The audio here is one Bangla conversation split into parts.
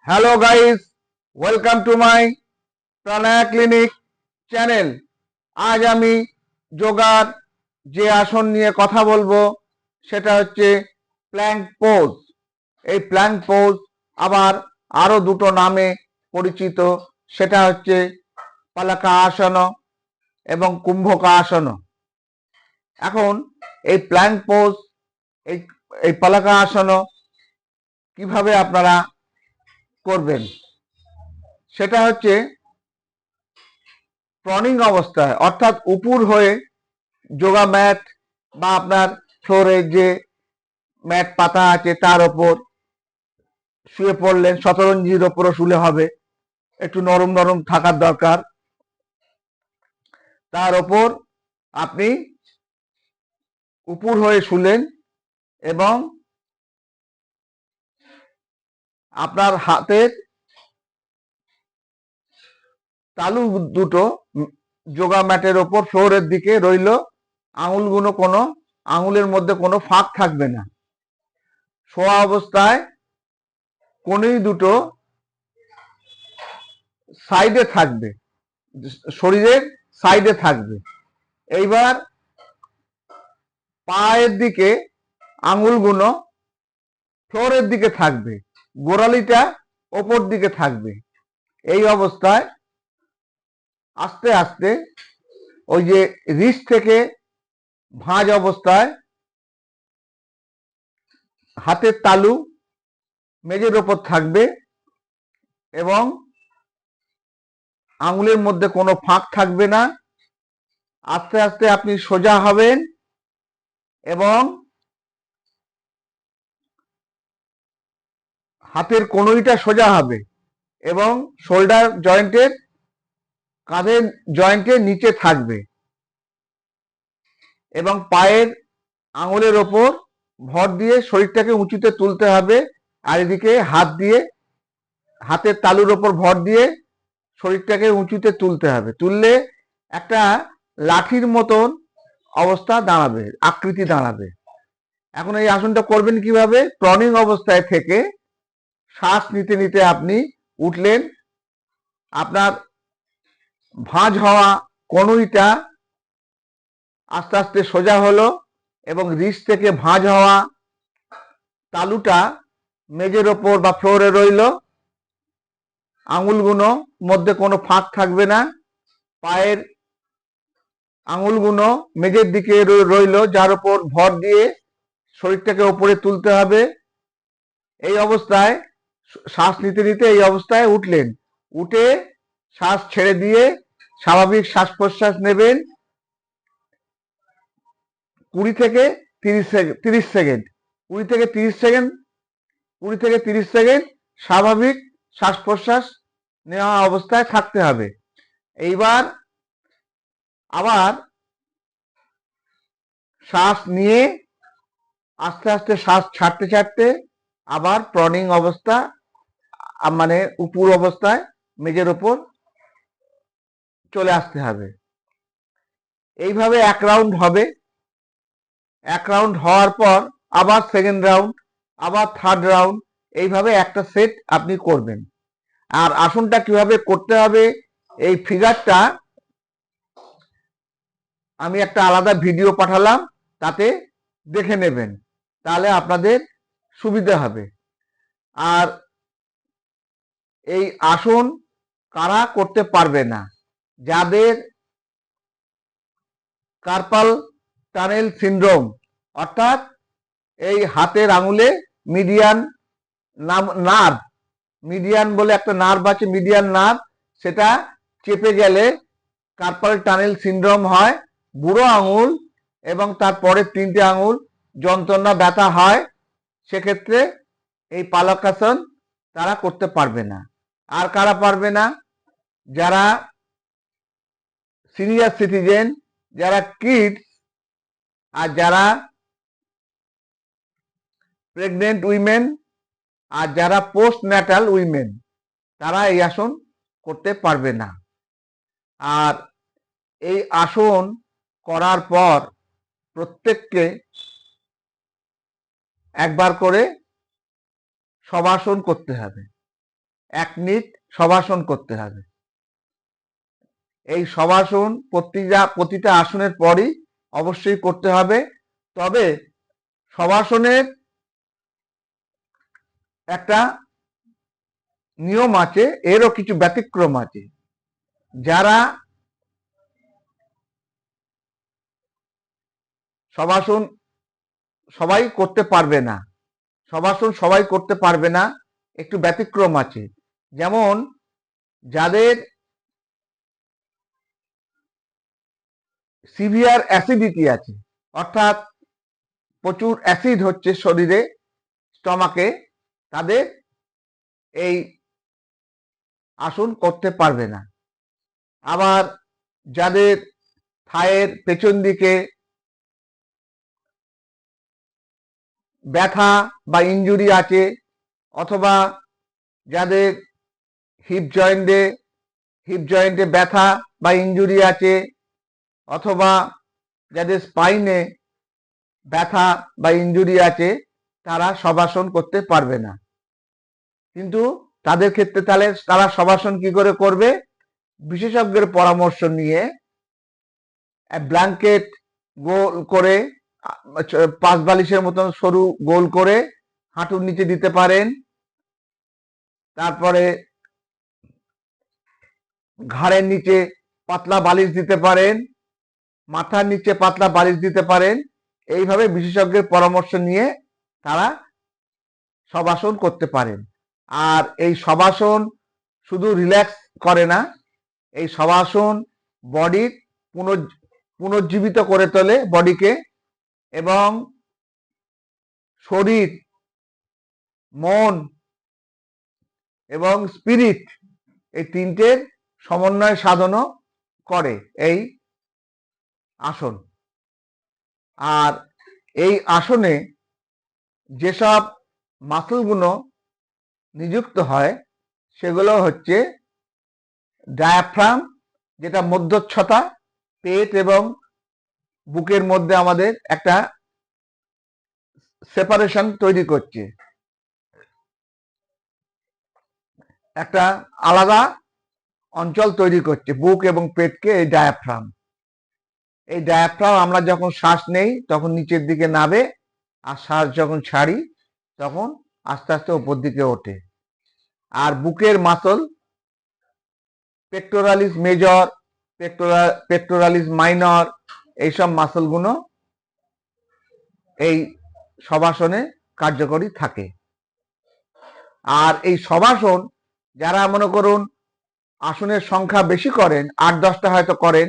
Hello guys, welcome to my Pranaya clinic channel. আজ আমি যোগার যে আসন নিয়ে কথা বলবো সেটা হচ্ছে প্ল্যাঙ্ক পোজ। এই প্ল্যাঙ্ক পোজ আবার আরো দুটো নামে পরিচিত, সেটা হচ্ছে পালাকা আসন এবং কুম্ভকা আসন। এখন এই প্ল্যাঙ্ক পোজ, এই এই পালাকা আসন কিভাবে আপনারা করবেন সেটা হচ্ছে প্রনিং অবস্থায়, অর্থাৎ উপুর হয়ে যোগা ম্যাট বা আপনার ফ্লোরে যে ম্যাট পাতা আছে তার ওপর শুয়ে পড়লেন। শতরঞ্জির ওপরও শুলে হবে, একটু নরম নরম থাকার দরকার। তার ওপর আপনি উপুর হয়ে শুলেন এবং আপনার হাতের তালু দুটো যোগা ম্যাটের ওপর ফ্লোরের দিকে রইল। আঙুলগুলো কোনো আঙুলের মধ্যে কোনো ফাঁক থাকবে না। শোয়া অবস্থায় কোনই দুটো সাইডে থাকবে, শরীরের সাইডে থাকবে। এইবার পায়ের দিকে আঙুলগুলো ফ্লোরের দিকে থাকবে, গোড়ালিটা ওপর দিকে থাকবে। এই অবস্থায় আস্তে আস্তে ওই যে রিস্ট থেকে ভাঁজ অবস্থায় হাতের তালু মেঝের ওপর থাকবে এবং আঙুলের মধ্যে কোনো ফাঁক থাকবে না। আস্তে আস্তে আপনি সোজা হবেন এবং হাতের কনুইটা সোজা হবে এবং শোল্ডার জয়েন্টের, কাঁধের জয়েন্টের নিচে থাকবে এবং পায়ের আঙুলের ওপর ভর দিয়ে শরীরটাকে উঁচুতে তুলতে হবে। আর এদিকে হাত দিয়ে হাতের তালুর ওপর ভর দিয়ে শরীরটাকে উঁচুতে তুলতে হবে। তুললে একটা লাঠির মতন অবস্থা দাঁড়াবে, আকৃতি দাঁড়াবে। এখন এই আসনটা করবেন কিভাবে? প্রনিং অবস্থায় থেকে শ্বাস নিতে নিতে আপনি উঠলেন। আপনার ভাঁজ হওয়া কনুইটা আস্তে আস্তে সোজা হলো এবং রিস্ট থেকে ভাঁজ হওয়া তালুটা মেঝের ওপর বা ফ্লোরে রইল। আঙুলগুলো মধ্যে কোনো ফাঁক থাকবে না। পায়ের আঙুলগুলো মেঝের দিকে রইল, যার ওপর ভর দিয়ে শরীরটাকে ওপরে তুলতে হবে। এই অবস্থায় শ্বাস নিতে নিতে এই অবস্থায় উঠলেন। উঠে শ্বাস ছেড়ে দিয়ে স্বাভাবিক শ্বাস প্রশ্বাস নেবেন। 20 থেকে 30 সেকেন্ড, 20 থেকে 30 সেকেন্ড, 20 থেকে 30 সেকেন্ড স্বাভাবিক শ্বাস প্রশ্বাস নেওয়া অবস্থায় থাকতে হবে। এইবার আবার শ্বাস নিয়ে আস্তে আস্তে শ্বাস ছাড়তে ছাড়তে আবার প্রনিং অবস্থা, মানে উপর অবস্থায় মেঝের ওপর চলে আসতে হবে। এইভাবে এক রাউন্ড হবে। এক রাউন্ড হওয়ার পর আবার সেকেন্ড রাউন্ড, আবার থার্ড রাউন্ড, এইভাবে একটা সেট আপনি করবেন। আর আসনটা কিভাবে করতে হবে এই ফিগারটা আমি একটা আলাদা ভিডিও পাঠালাম, তাতে দেখে নেবেন, তাহলে আপনাদের সুবিধা হবে। আর এই আসন কারা করতে পারবে না? যাদের কার্পাল টানেল সিনড্রোম, অর্থাৎ এই হাতের আঙুলে মিডিয়ান নার্ভ, মিডিয়ান বলে একটা নার্ভ আছে, মিডিয়ান নার্ভ, সেটা চেপে গেলে কার্পাল টানেল সিনড্রোম হয়। বুড়ো আঙুল এবং তার পরের 3টে আঙুল যন্ত্রণা ব্যথা হয়। সেক্ষেত্রে এই পালকাসন তারা করতে পারবে না। আর কারা পারবে না? যারা সিনিয়র সিটিজেন, যারা কিডস, আর যারা প্রেগনেন্ট উইমেন, আর যারা পোস্ট ন্যাটাল উইমেন, তারা এই আসন করতে পারবে না। আর এই আসন করার পর প্রত্যেককে একবার করে শবাসন করতে হবে। 1 মিনিট শবাসন করতে হবে। এই শবাসন প্রতিটা আসনের পরই অবশ্যই করতে হবে। তবে শবাসনের একটা নিয়ম আছে, এরও কিছু ব্যতিক্রম আছে। যারা শবাসন সবাই করতে পারবে না, একটু ব্যতিক্রম আছে। যেমন যাদের সিভিয়ার অ্যাসিডিটি আছে, অর্থাৎ প্রচুর অ্যাসিড হচ্ছে শরীরে, স্টমাকে, তাদের এই আসন করতে পারবে না। আবার যাদের থায়ের পেছন দিকে ব্যথা বা ইনজুরি আছে, অথবা যাদের হিপ জয়েন্টে ব্যথা বা ইনজুরি আছে, অথবা যাদের স্পাইনে ব্যথা বা ইনজুরি আছে, তারা শবাসন করতে পারবে না। কিন্তু তাদের ক্ষেত্রে তাহলে তারা শবাসন কি করে করবে? বিশেষজ্ঞের পরামর্শ নিয়ে ব্ল্যাঙ্কেট গোল করে, 5 বালিশের মতন সরু গোল করে হাঁটুর নিচে দিতে পারেন। তারপরে ঘাড়ের নিচে পাতলা বালিশ দিতে পারেন, মাথার নিচে পাতলা বালিশ দিতে পারেন। এইভাবে বিশেষজ্ঞের পরামর্শ নিয়ে তারা শবাসন করতে পারেন। আর এই শবাসন শুধু রিল্যাক্স করে না, এই শবাসন বডির পুনর্জীবিত করে তোলে বডিকে, এবং শরীর, মন এবং স্পিরিট, এই তিনটের সমন্বয় সাধনও করে এই আসন। আর এই আসনে যেসব মাসলগুলো নিযুক্ত হয় সেগুলো হচ্ছে ডায়াফ্রাম, যেটা মধ্যচ্ছদা, পেট এবং বুকের মধ্যে আমাদের একটা সেপারেশন তৈরি করছে, একটা আলাদা অঞ্চল তৈরি করছে বুক এবং পেটকে। এই ডায়াফ্রাম আমরা যখন শ্বাস নেই তখন নিচের দিকে নামে, আর শ্বাস যখন ছাড়ি তখন আস্তে আস্তে উপর দিকে ওঠে। আর বুকের muscle pectoralis major, pectoralis minor, এইসব মাসলগুলো এই শবাসনে কার্যকরী থাকে। আর এই শবাসন যারা মনে করুন আসনের সংখ্যা বেশি করেন, 8-10টা হয়তো করেন,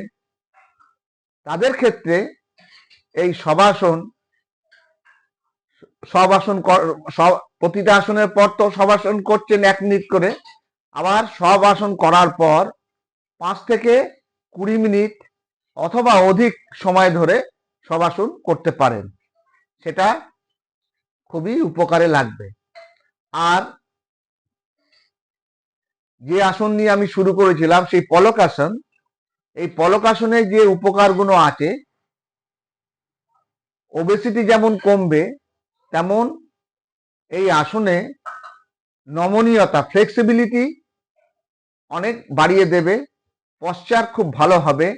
তাদের ক্ষেত্রে এই প্রতিটা আসনের পর তো শবাসন করছেন 1 মিনিট করে, আবার সব আসন করার পর 5 থেকে 20 মিনিট অথবা অধিক সময় ধরে শবাসন করতে পারেন, সেটা খুবই উপকারে লাগবে। আর যে আসন নিয়ে আমি শুরু করেছিলাম, সেই পলকাসন, এই পলকাসনে যে উপকারগুলো আছে, ওবেসিটি যেমন কমবে, তেমন এই আসনে নমনীয়তা, ফ্লেক্সিবিলিটি অনেক বাড়িয়ে দেবে, পশ্চার খুব ভালো হবে,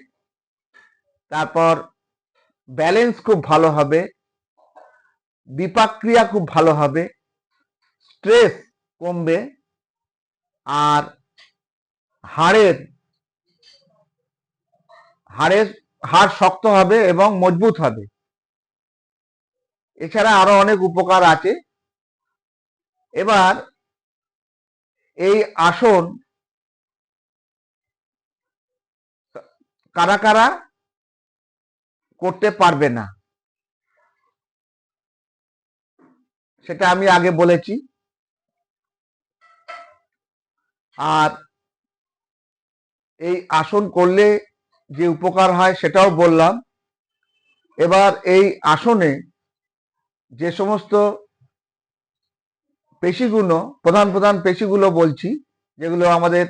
তারপর ব্যালেন্স খুব ভালো হবে, বিপাক ক্রিয়া খুব ভালো হবে, স্ট্রেস কমবে, আর হাড় শক্ত হবে এবং মজবুত হবে। এছাড়া আরো অনেক উপকার আছে। এবার এই আসন কারা কারা করতে পারবে না সেটা আমি আগে বলেছি। আর এই আসন করলে যে উপকার হয় সেটাও বললাম। এবার এই আসনে যে সমস্ত পেশিগুলো, প্রধান পেশিগুলো বলছি, যেগুলো আমাদের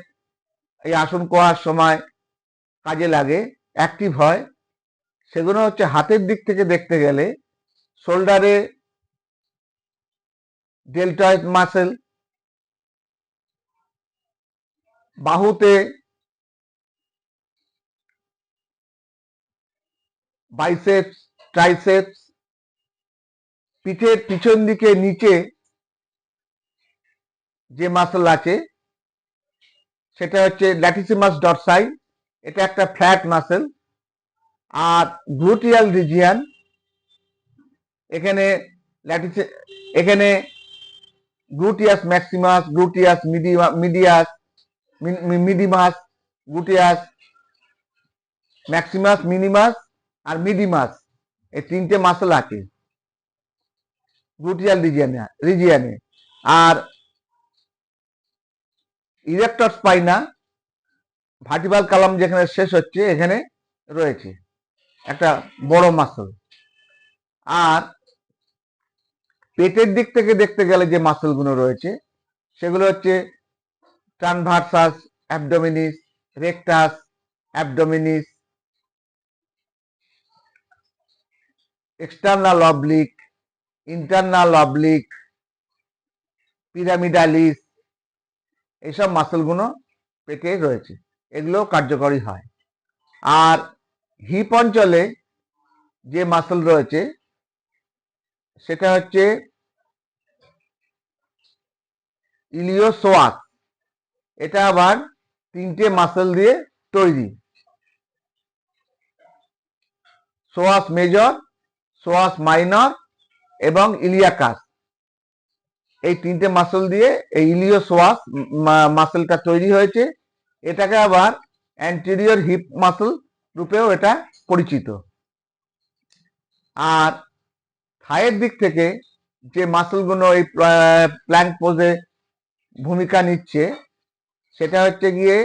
এই আসন করার সময় কাজে লাগে, অ্যাক্টিভ হয়, সেগুলো হচ্ছে হাতের দিক থেকে দেখতে গেলে শোল্ডারে ডেল্টয়েড মাসেল, বাহুতে, বাইসেপস, ট্রাইসেপস, পিঠের পিছন দিকে নিচে যে মাসল আছে সেটা হচ্ছে ল্যাটিসিমাস ডরসাই, এটা একটা ফ্ল্যাট মাসেল। আর গ্লুটিয়াল রিজিয়ান, এখানে এখানে গ্লুটিয়াস ম্যাক্সিমাস, gluteus maximus, gluteus maximus, minimus আর মিডিমাস, এই তিনটে মাসল আছে গ্লুটিয়াল রিজিয়ানে। আর ইরেক্টর স্পাইনা, ভার্টিব্রাল কলাম যেখানে শেষ হচ্ছে এখানে রয়েছে একটা বড় মাসল। আর পেটের দিক থেকে দেখতে গেলে যে মাসলগুলো রয়েছে সেগুলো হচ্ছে transversus abdominis, rectus abdominis, external oblique, internal oblique, pyramidalis, এইসব মাসলগুলো পেটে রয়েছে, এগুলো কার্যকরী হয়। আর হিপ অঞ্চলে যে মাসল রয়েছে সেটা হচ্ছে ইলিওসোয়াস, এটা আবার তিনটে মাসল দিয়ে তৈরি, সোয়াস মেজর, সোয়াস মাইনর এবং ইলিয়াকাস, এই তিনটে মাসল দিয়ে এই ইলিওসোয়াস মাসলটা তৈরি হয়েছে। এটাকে আবার অ্যান্টেরিয়র হিপ মাসল রূপেও এটা পরিচিত। আর থায়ের দিক থেকে যে মাসলগুলো এই প্ল্যাঙ্ক পোজে ভূমিকা নিচ্ছে সেটা হচ্ছে গিয়ে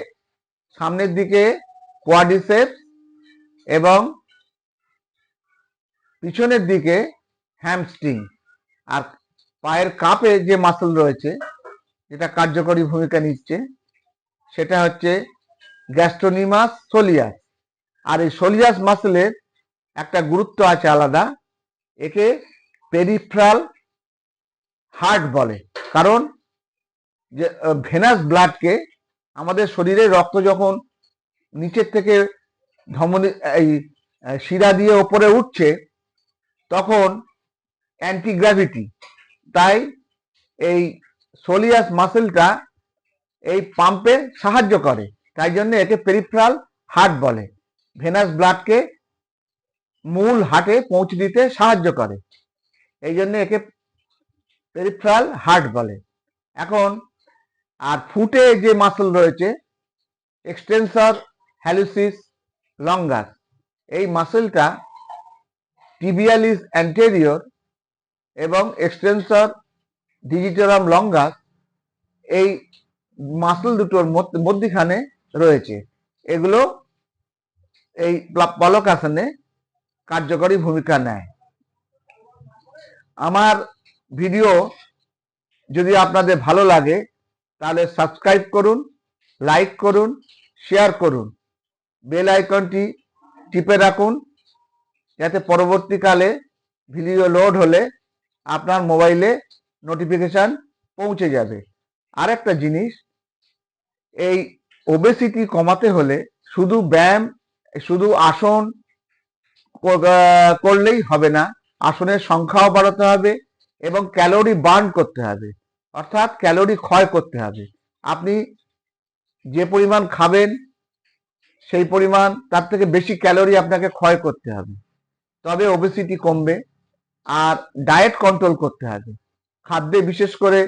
সামনের দিকে কোয়াড্রিসেপস এবং পিছনের দিকে হ্যামস্ট্রিং। আর পায়ের কাপে যে মাসল রয়েছে যেটা কার্যকরী ভূমিকা নিচ্ছে সেটা হচ্ছে গ্যাস্ট্রোনিমাস সোলিয়াস। আর এই সোলিয়াস মাসলের একটা গুরুত্ব আছে আলাদা, একে পেরিফেরাল হার্ট বলে, কারণ যে ভেনাস ব্লাডকে, আমাদের শরীরে রক্ত যখন নিচের থেকে ধমনী এই শিরা দিয়ে ওপরে উঠছে তখন অ্যান্টিগ্র্যাভিটি, তাই এই সোলিয়াস মাসেলটা এই পাম্পে সাহায্য করে, তাই জন্য একে পেরিফেরাল হার্ট বলে। ভেনাস ব্লাডকে মূল হার্টে পৌঁছে দিতে সাহায্য করে, এই জন্য একে পেরিফেরাল হার্ট বলে। এখন আর ফুটে যে মাসল রয়েছে এক্সটেন্সর হ্যালুসিস লঙ্গাস, এই মাসলটা টিবিয়ালিস অ্যান্টেরিয়র এবং এক্সটেন্সর ডিজিটারাম লঙ্গাস, এই মাসল দুটোর মধ্যখানে রয়েছে, এগুলো এই পলকাসনে কার্যকরী ভূমিকা নেয়। আমার ভিডিও যদি আপনাদের ভালো লাগে তাহলে সাবস্ক্রাইব করুন, লাইক করুন, শেয়ার করুন, বেল আইকনটি টিপে রাখুন যাতে পরবর্তীকালে ভিডিও লোড হলে আপনার মোবাইলে নোটিফিকেশান পৌঁছে যাবে। আরেকটা জিনিস, এই ওবেসিটি কমাতে হলে শুধু ব্যায়াম, শুধু আসন করলেই হবে না, আসনের সংখ্যাও বাড়াতে হবে এবং ক্যালোরি বার্ন করতে হবে, অর্থাৎ ক্যালোরি ক্ষয় করতে হবে। আপনি যে পরিমাণ খাবেন সেই পরিমাণ, তার থেকে বেশি ক্যালোরি আপনাকে ক্ষয় করতে হবে, তবে ওবেসিটি কমবে। আর ডায়েট কন্ট্রোল করতে হবে, খাদ্যে বিশেষ করে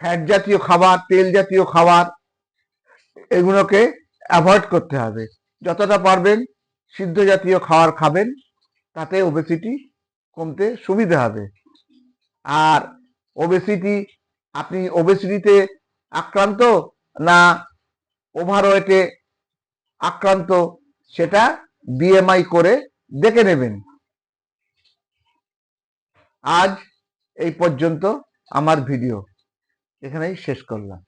ফ্যাট জাতীয় খাবার, তেল জাতীয় খাবার, এগুলোকে অ্যাভয়েড করতে হবে। যতটা পারবেন সিদ্ধ জাতীয় খাবার খাবেন, তাতে ওবেসিটি কমতে সুবিধা হবে। আর ওবেসিটি, আপনি ওবেসিটিতে আক্রান্ত না ওভারওয়েটে আক্রান্ত সেটা বিএমআই করে দেখে নেবেন। আজ এই পর্যন্ত আমার ভিডিও এখানেই শেষ করলাম।